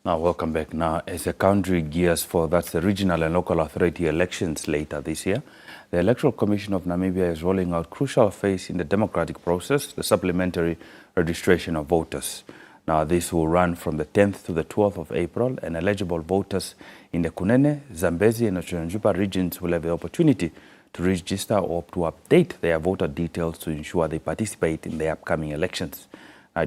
Now, welcome back. Now, as the country gears for the regional and local authority elections later this year, the Electoral Commission of Namibia is rolling out crucial phase in the democratic process, the Supplementary Registration of Voters. Now, this will run from the 10th to the 12th of April, and eligible voters in the Kunene, Zambezi, and Otjozondjupa regions will have the opportunity to register or to update their voter details to ensure they participate in the upcoming elections.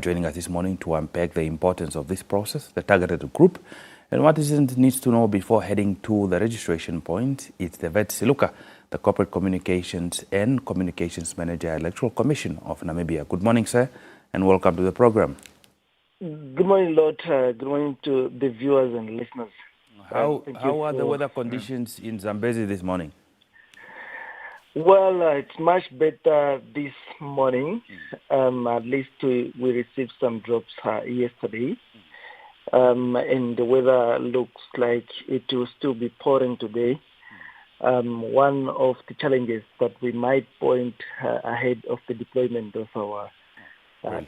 Joining us this morning to unpack the importance of this process, the targeted group, and what citizens needs to know before heading to the registration point, it's the Wet Siluka, the Corporate Communications and Communications Manager, Electoral Commission of Namibia. Good morning, sir, and welcome to the program. Good morning, Lord. Good morning to the viewers and listeners. How are the weather conditions in Zambezi this morning? Well, it's much better this morning. At least we received some drops yesterday. And the weather looks like it will still be pouring today. One of the challenges that we might point ahead of the deployment of our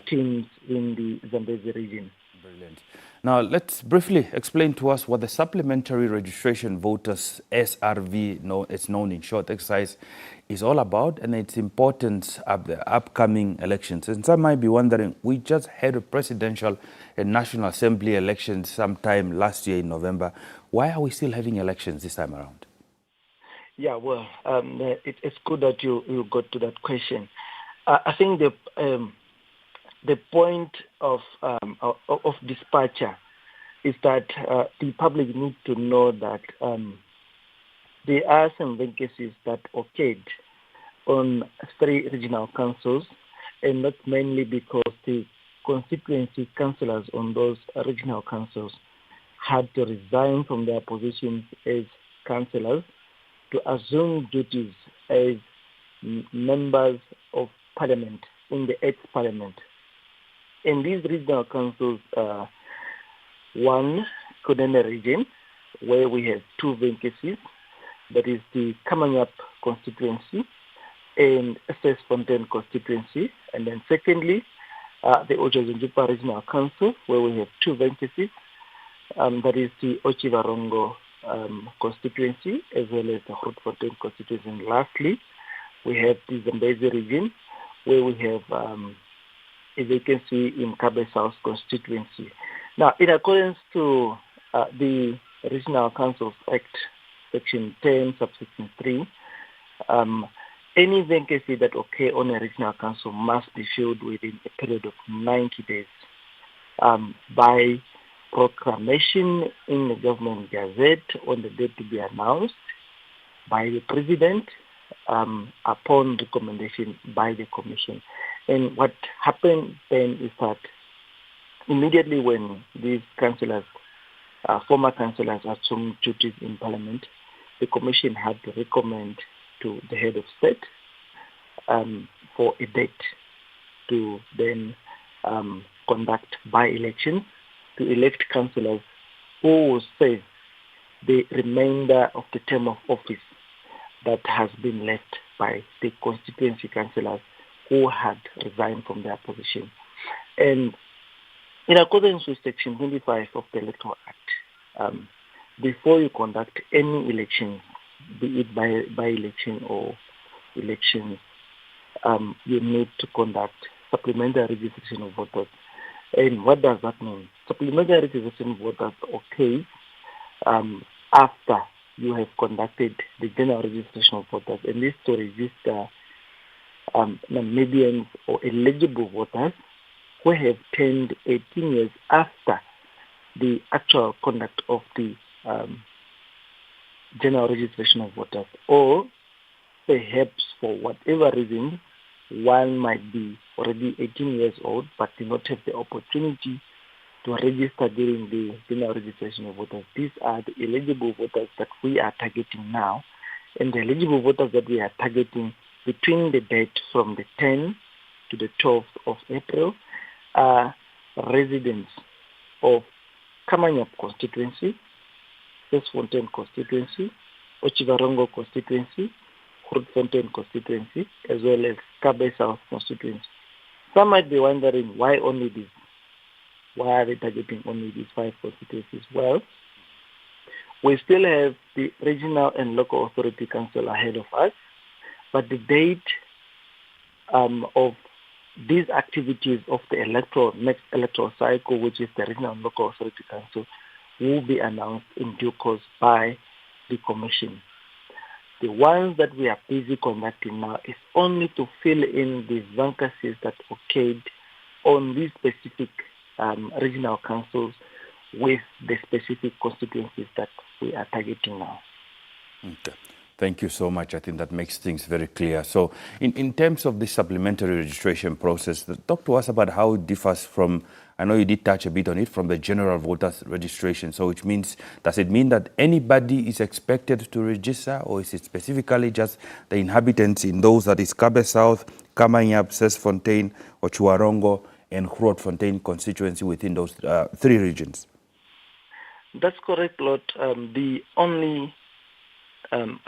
teams in the Zambezi region. Brilliant. Now, let's briefly explain to us what the Supplementary Registration Voters, SRV, it's known in short, exercise, is all about and its importance of the upcoming elections. And some might be wondering, we just had a presidential and National Assembly elections sometime last year in November. Why are we still having elections this time around? Yeah, well, it's good that you got to that question. I think the point of dispatcher is that the public need to know that there are some vacancies that occurred on 3 regional councils, and not mainly because the constituency councillors on those regional councils had to resign from their positions as councillors to assume duties as members of parliament in the 8th parliament. In these regional councils, one, Kunene region, where we have 2 vacancies, that is the Kamanyap constituency and SS Fontaine constituency. And then secondly, the Otjozondjupa regional council, where we have 2 vacancies, that is the Otjozondjupa constituency, as well as the Fontaine constituency. And lastly, we have the Zambezi region, where we have a vacancy in Kabe South constituency. Now, in accordance to the Regional Councils Act, Section 10, Subsection 3, any vacancy that occurs on a regional council must be filled within a period of 90 days by proclamation in the Government Gazette on the date to be announced by the President upon recommendation by the Commission. And what happened then is that immediately when these councillors, former councillors, assumed duties in Parliament, the Commission had to recommend to the head of state for a date to then conduct by-elections to elect councillors who will serve the remainder of the term of office that has been left by the constituency councillors who had resigned from their position. And in accordance with Section 25 of the Electoral Act, before you conduct any elections, be it by-election or elections, you need to conduct supplementary registration of voters. And what does that mean? Supplementary registration of voters occurs after you have conducted the general registration of voters, and this to register Namibians or eligible voters who have turned 18 years after the actual conduct of the general registration of voters, or perhaps for whatever reason one might be already 18 years old but did not have the opportunity to register during the general registration of voters. These are the eligible voters that we are targeting now, and the eligible voters that we are targeting between the date from the 10th to the 12th of April are residents of Kamanyap constituency, Fontaine constituency, Otjozondjupa constituency, Fontaine constituency, as well as Kabe South constituency. Some might be wondering why only these. why are they targeting only these 5 constituencies? Well, we still have the regional and local authority council ahead of us, but the date of these activities of the next electoral cycle, which is the regional and local authority council, will be announced in due course by the commission. The ones that we are busy conducting now is only to fill in the vacancies that occurred on these specific regional councils with the specific constituencies that we are targeting now. Okay. Thank you so much. I think that makes things very clear. So in terms of the supplementary registration process, talk to us about how it differs from, I know you did touch a bit on it, from the general voters registration. So which means, does it mean that anybody is expected to register, or is it specifically just the inhabitants in those that is Kabe South, Kamanyap, Sesfontein, Ochuarongo, and Grootfontein constituency within those 3 regions? That's correct, Lord. The only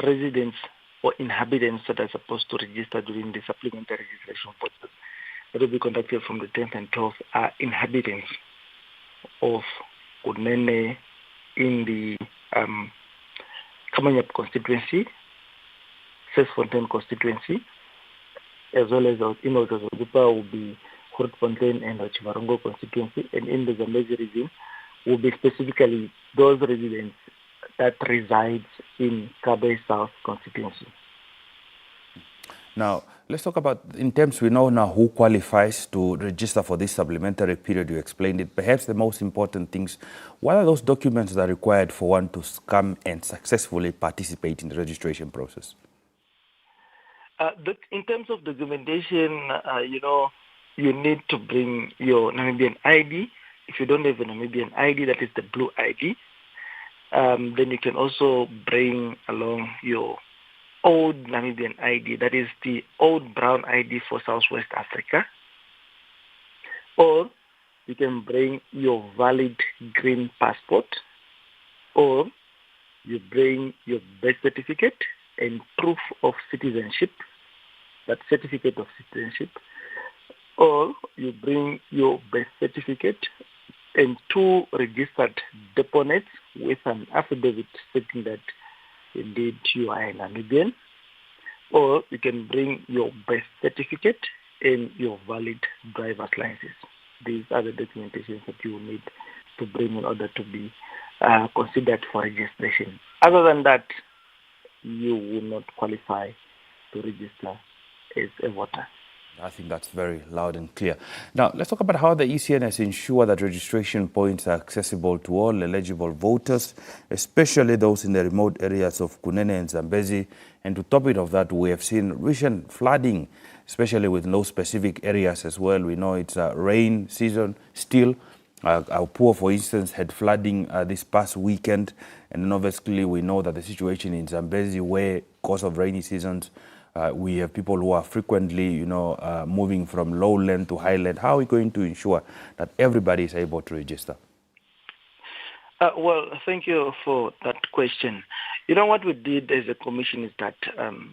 residents or inhabitants that are supposed to register during the supplementary registration process that will be conducted from the 10th and 12th are inhabitants of Kunene in the Kamanyap constituency, Sesfontein constituency, as well as in Otjozondjupa will be Grootfontein and Ochuarongo constituency, and in the Zambezi region will be specifically those residents that resides in Kabe South constituency. Now, let's talk about, in terms, we know now who qualifies to register for this supplementary period. You explained it. Perhaps the most important things, what are those documents that are required for one to come and successfully participate in the registration process? In terms of documentation, you need to bring your Namibian ID. If you don't have a Namibian ID, that is the blue ID. Then you can also bring along your old Namibian ID, that is the old brown ID for Southwest Africa. Or you can bring your valid green passport, or you bring your birth certificate and proof of citizenship, that certificate of citizenship, or you bring your birth certificate and 2 registered deponents with an affidavit stating that indeed you are a Namibian, or you can bring your birth certificate and your valid driver's license. These are the documentations that you will need to bring in order to be considered for registration. Other than that, you will not qualify to register as a voter. I think that's very loud and clear. Now, let's talk about how the ECN has ensured that registration points are accessible to all eligible voters, especially those in the remote areas of Kunene and Zambezi. And to top it of that, we have seen recent flooding, especially with no specific areas as well. We know it's a rain season still. Our poor, for instance, had flooding this past weekend. And then obviously we know that the situation in Zambezi, where because of rainy seasons, we have people who are frequently, moving from lowland to highland. How are we going to ensure that everybody is able to register? Well, thank you for that question. What we did as a commission is that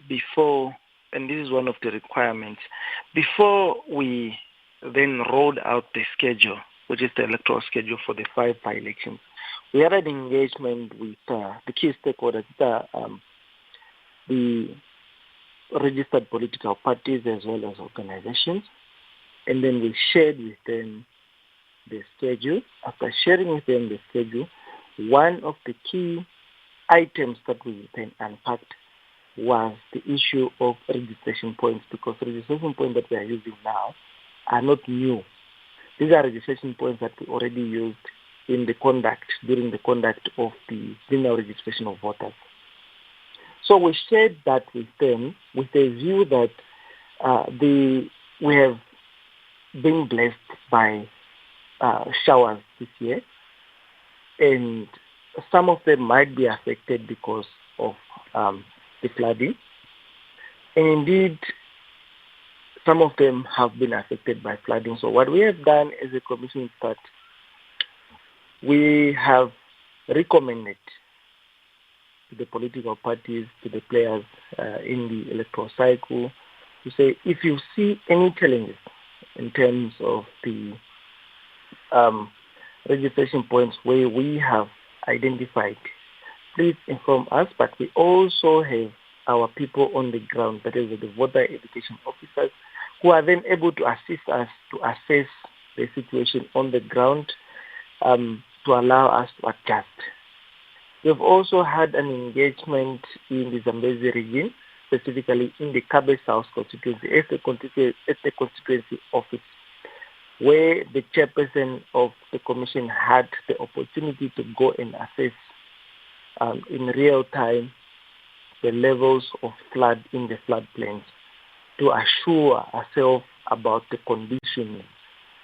before, and this is one of the requirements, before we then rolled out the schedule, which is the electoral schedule for the 5 by-elections, we had an engagement with the key stakeholders, the registered political parties as well as organizations, and then we shared with them the schedule. After sharing with them the schedule, one of the key items that we then unpacked was the issue of registration points, because registration points that we are using now are not new. These are registration points that we already used during the conduct of the general registration of voters. So we shared that with them with a view that we have been blessed by showers this year, and some of them might be affected because of the flooding. And indeed, some of them have been affected by flooding. So what we have done as a commission is that we have recommended to the political parties, to the players in the electoral cycle, to say, if you see any challenges in terms of the registration points where we have identified, please inform us. But we also have our people on the ground, that is the voter education officers, who are then able to assist us to assess the situation on the ground, to allow us to adjust. We've also had an engagement in the Zambezi region, specifically in the Kabe South constituency, at the constituency office, where the chairperson of the commission had the opportunity to go and assess in real time the levels of flood in the floodplains, to assure ourselves about the conditions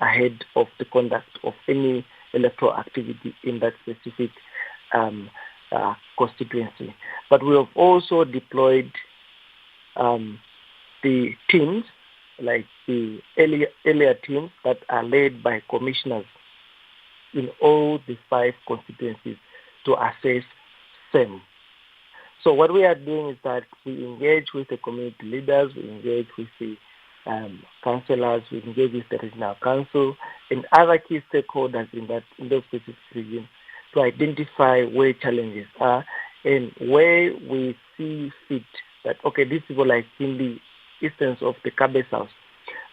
ahead of the conduct of any electoral activity in that specific constituency. But we have also deployed the teams, like the earlier teams that are led by commissioners in all the 5 constituencies to assess SEM. So what we are doing is that we engage with the community leaders, we engage with the councillors, we engage with the regional council and other key stakeholders in those specific regions to identify where challenges are and where we see fit that, okay, these people are in the instance of the Kabe South.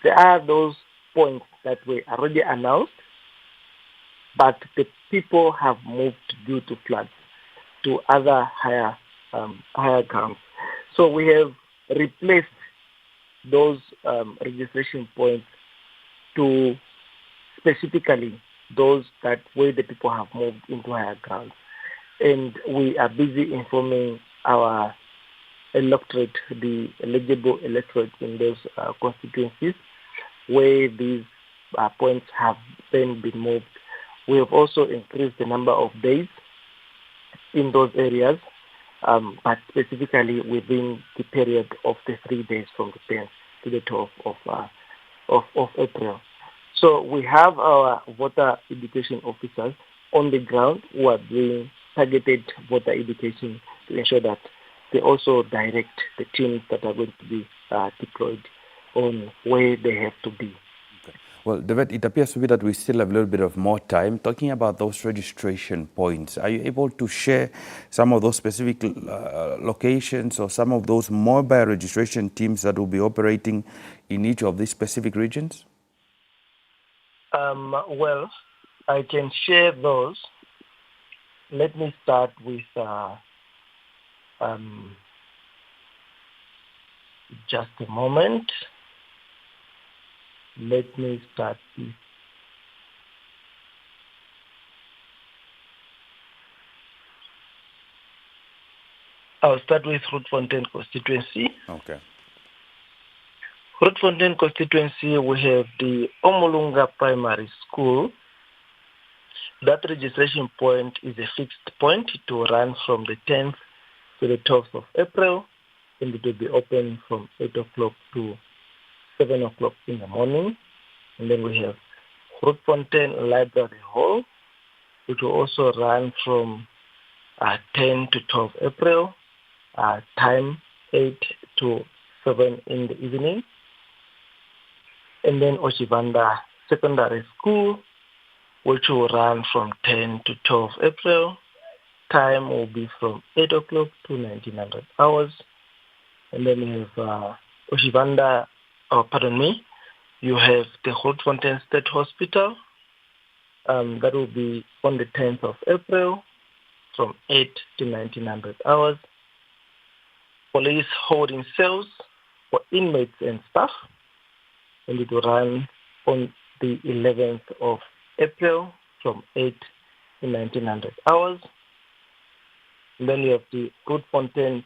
There are those points that were already announced, but the people have moved due to floods to other higher grounds. So we have replaced those registration points to specifically those that where the people have moved into higher grounds. And we are busy informing our electorate, the eligible electorate in those constituencies where these points have then been moved. We have also increased the number of days in those areas, but specifically within the period of the 3 days from the 10th to the 12th of April. So we have our voter education officers on the ground who are doing targeted voter education to ensure that they also direct the teams that are going to be deployed on where they have to be. Well, David, it appears to be that we still have a little bit of more time. Talking about those registration points, are you able to share some of those specific locations or some of those mobile registration teams that will be operating in each of these specific regions? Well, I can share those. Let me start with just a moment. Let me start with I'll start with Grootfontein constituency. Okay. Grootfontein constituency, we have the Omolunga Primary School. That registration point is a fixed point to run from the 10th to the 12th of April, and it will be open from 8 o'clock to 7 o'clock in the morning. And then we have Grootfontein Library Hall, which will also run from 10 to 12 April, time 8 to 7 in the evening. And then Oshivanda Secondary School, which will run from 10 to 12 April. Time will be from 8 o'clock to 1900 hours. And then you have Oshivanda, you have the Grootfontein State Hospital. That will be on the 10th of April from 8 to 1900 hours. Police holding cells for inmates and staff. And it will run on the 11th of April from 8 to 1900 hours. And then you have the Grootfontein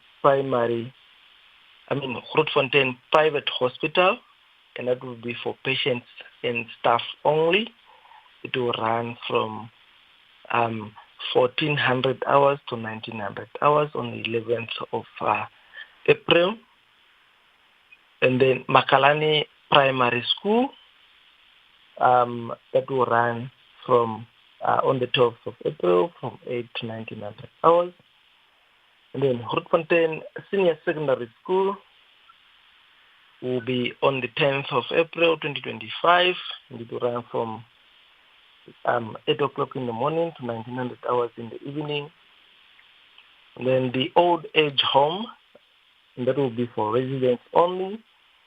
Grootfontein Private Hospital, and that will be for patients and staff only. It will run from 1400 hours to 1900 hours on the 11th of April. And then Makalani Primary School, that will run from on the 12th of April from 8 to 1900 hours. And then Grootfontein Senior Secondary School will be on the 10th of April 2025, and it will run from 8 o'clock in the morning to 1900 hours in the evening. And then the old age home, and that will be for residents only.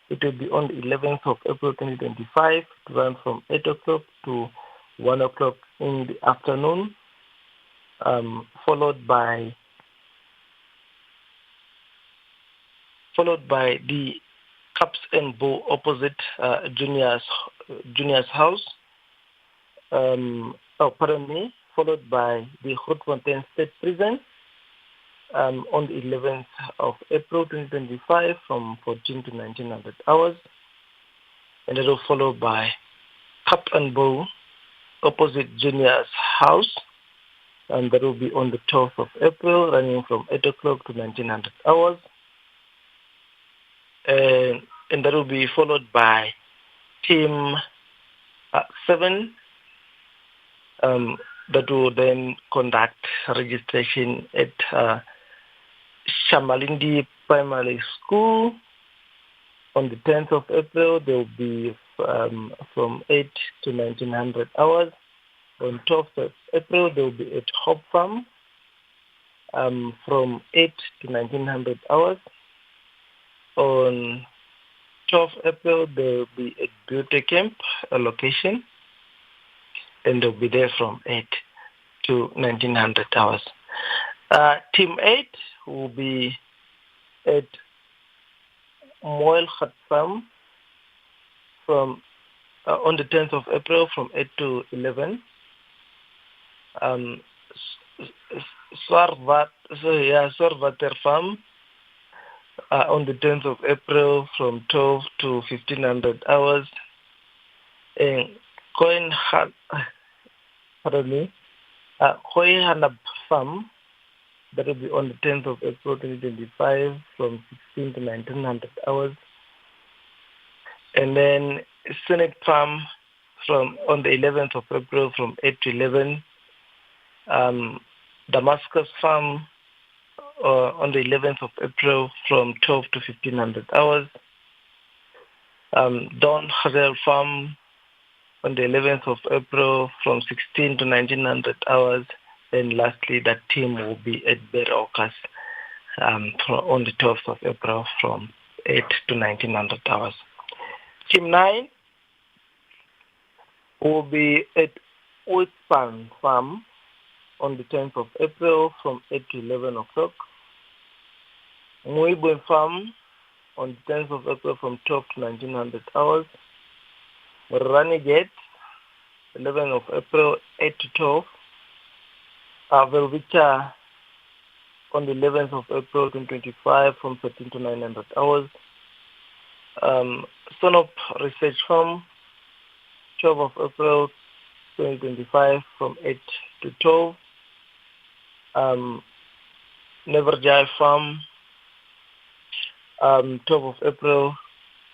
It will be on the 11th of April 2025 to run from 8 o'clock to 1 o'clock in the afternoon, followed by the Caps and Bow opposite Junior's house. Followed by the Grootfontein State Prison on the 11th of April 2025 from 14 to 1900 hours. And it will follow by Cap and Bow opposite Junior's house, and that will be on the 12th of April, running from 8 o'clock to 1900 hours. And that will be followed by Team 7, that will then conduct registration at Shamalindi Primary School on the 10th of April. They will be from 8 to 1900 hours. On 12th of April, they will be at Hope Farm from 8 to 1900 hours. On 12th April, they will be at Beauty Camp, a location, and they'll be there from 8 to 1900 hours. Team 8 will be at Moel Khat Farm from on the 10th of April from 8 to 11. Swarvater Farm on the 10th of April from 12 to 1500 hours. And Koihanab Farm, that will be on the 10th of April 2025 from 16 to 1900 hours. And then Senate Farm from on the 11th of April from 8 to 11. Damascus Farm on the 11th of April from 12 to 1500 hours. Don Hazel Farm on the 11th of April from 16 to 1900 hours. And lastly, that team will be at Berokas on the 12th of April from 8 to 1900 hours. Team 9 will be at Oitspan Farm on the 10th of April from 8 to 11 o'clock. Muibwe Farm on the 10th of April from 12 to 1900 hours. Ranigate, 11th of April, 8 to 12. Velvicha on the 11th of April 2025 from 13 to 900 hours. Sonop Research Farm, 12th of April 2025 from 8 to 12. Neverjai Farm, 12th of April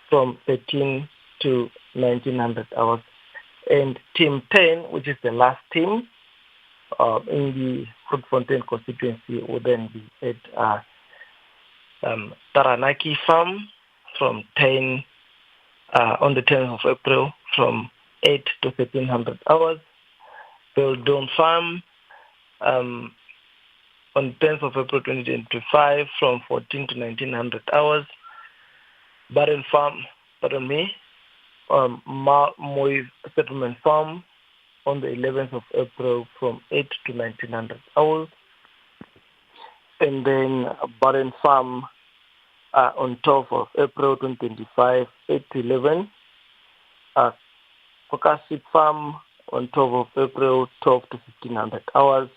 from 13 to 1900 hours. And Team 10, which is the last team in the Grootfontein constituency, will then be at Taranaki Farm from 10 on the 10th of April from 8 to 1300 hours. Beldon Farm on the 10th of April 2025 from 14 to 1900 hours. Barren Farm, Moy Settlement Farm on the 11th of April from 8 to 1900 hours. And then Barren Farm on 12th of April 2025, 8 to 11. Kokasi Farm on 12th of April, 12 to 1500 hours.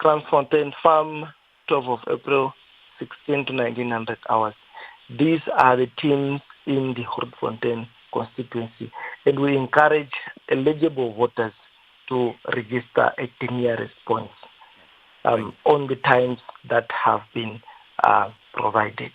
Transfontaine Farm, 12th of April, 16 to 1900 hours. These are the teams in the Grootfontein constituency, and we encourage eligible voters to register a 10-year response on the times that have been provided.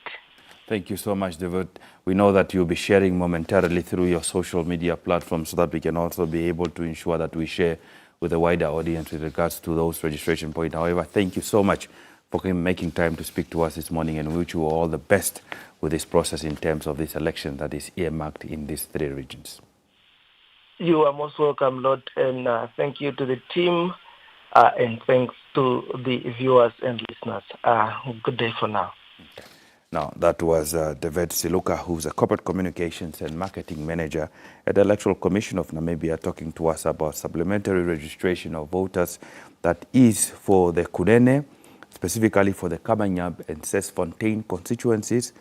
Thank you so much, David. We know that you'll be sharing momentarily through your social media platforms so that we can also be able to ensure that we share with a wider audience with regards to those registration points. However, thank you so much for making time to speak to us this morning, and we wish you all the best with this process in terms of this election that is earmarked in these 3 regions. You are most welcome, Lord, and thank you to the team, and thanks to the viewers and listeners. Good day for now. Okay. Now, that was Wet Siluka, who's a corporate communications and marketing manager at the Electoral Commission of Namibia, talking to us about supplementary registration of voters that is for the Kunene, specifically for the Kabanyab and Sesfontein constituencies,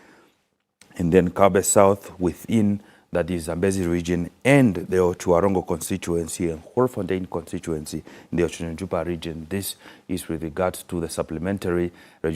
and then Kabe South within that is Zambezi region, and the Ochuarongo constituency and Horfontein constituency in the Otjozondjupa region. This is with regards to the supplementary registration